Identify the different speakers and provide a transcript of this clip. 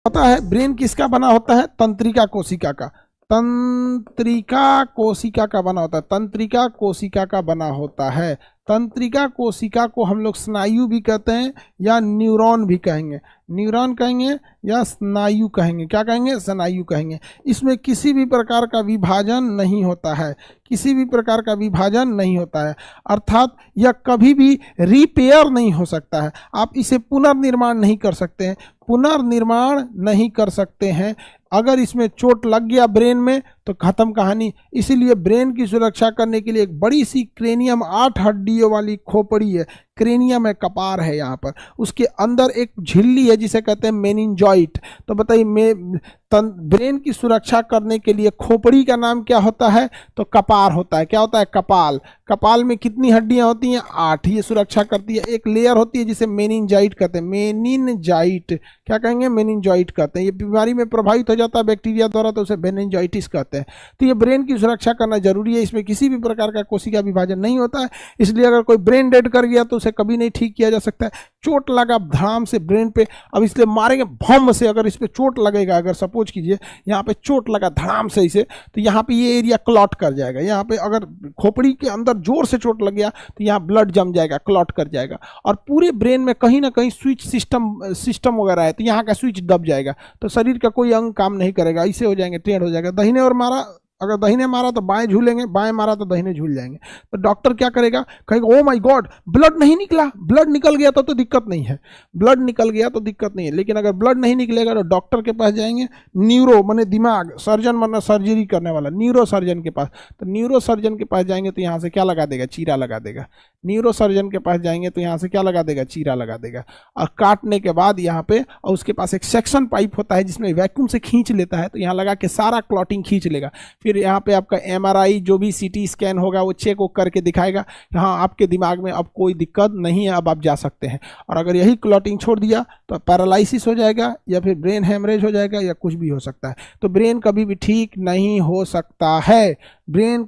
Speaker 1: होता है ब्रेन किसका बना होता है? तंत्रिका कोशिका का, तंत्रिका कोशिका का बना होता है, तंत्रिका कोशिका का बना होता है। तंत्रिका कोशिका को हम लोग स्नायु भी कहते हैं या न्यूरॉन भी कहेंगे, न्यूरॉन कहेंगे या स्नायु कहेंगे, क्या कहेंगे? स्नायु कहेंगे। इसमें किसी भी प्रकार का विभाजन नहीं होता है, किसी भी प्रकार का विभाजन नहीं होता है, अर्थात यह कभी भी रिपेयर नहीं हो सकता है। आप इसे पुनर्निर्माण नहीं कर सकते हैं, पुनर्निर्माण नहीं कर सकते हैं। अगर इसमें चोट लग गया ब्रेन में तो खत्म कहानी। इसीलिए ब्रेन की सुरक्षा करने के लिए एक बड़ी सी क्रेनियम 8 हड्डियों वाली खोपड़ी है, क्रेनियम है, कपार है यहाँ पर, उसके अंदर एक झिल्ली है जिसे कहते हैं मेनिंजॉइट। तो बताइए ब्रेन की सुरक्षा करने के लिए खोपड़ी का नाम क्या होता है? तो कपार होता है। क्या होता है? कपाल। कपाल में कितनी हड्डियां होती हैं? 8। ये सुरक्षा करती है। एक लेयर होती है जिसे मेनिंजाइट कहते हैं, मेनिनजाइट, क्या कहेंगे? मेनिंजाइट कहते हैं। ये बीमारी में प्रभावित हो जाता है बैक्टीरिया द्वारा तो उसे मेनिंजाइटिस कहते हैं। तो ये ब्रेन की सुरक्षा करना जरूरी है। इसमें किसी भी प्रकार का कोशिका विभाजन नहीं होता है, इसलिए अगर कोई ब्रेन डेड कर गया तो उसे कभी नहीं ठीक किया जा सकता है। चोट लगा धड़ाम से ब्रेन पे, अब इसलिए मारेंगे भम से, अगर इस पे चोट लगेगा, अगर सपोज कीजिए यहाँ पे चोट लगा धड़ाम से इसे, तो यहाँ पे ये एरिया क्लॉट कर जाएगा। यहाँ पे अगर खोपड़ी के अंदर जोर से चोट लग गया तो यहाँ ब्लड जम जाएगा, क्लॉट कर जाएगा, और पूरे ब्रेन में कहीं ना कहीं स्विच सिस्टम वगैरह है तो यहाँ का स्विच दब जाएगा, तो शरीर का कोई अंग काम नहीं करेगा, इसे हो जाएंगे, टेढ़ हो जाएगा। दाहिने और मारा, अगर दाहिने मारा तो बाएं झूलेंगे, बाएं मारा तो दाहिने झूल जाएंगे। तो डॉक्टर क्या करेगा? कहेगा ओ माय गॉड ब्लड नहीं निकला, ब्लड निकल गया तो दिक्कत नहीं है, ब्लड निकल गया तो दिक्कत नहीं है। लेकिन अगर ब्लड नहीं निकलेगा तो डॉक्टर के पास जाएंगे, न्यूरो माने दिमाग, सर्जन माने सर्जरी करने वाला, न्यूरो सर्जन के पास। तो न्यूरो सर्जन के पास जाएंगे तो यहाँ से क्या लगा देगा? चीरा लगा देगा। न्यूरो सर्जन के पास जाएंगे तो यहाँ से क्या लगा देगा? चीरा लगा देगा। और काटने के बाद यहाँ पे, और उसके पास एक सेक्शन पाइप होता है जिसमें वैक्यूम से खींच लेता है, तो यहाँ लगा के सारा क्लॉटिंग खींच लेगा। फिर यहाँ पे आपका MRI जो भी CT स्कैन होगा वो चेक वो करके दिखाएगा, हाँ आपके दिमाग में अब कोई दिक्कत नहीं है, अब आप जा सकते हैं। और अगर यही क्लॉटिंग छोड़ दिया तो पैरालिसिस हो जाएगा या फिर ब्रेन हेमरेज हो जाएगा या कुछ भी हो सकता है। तो ब्रेन कभी भी ठीक नहीं हो सकता है, ब्रेन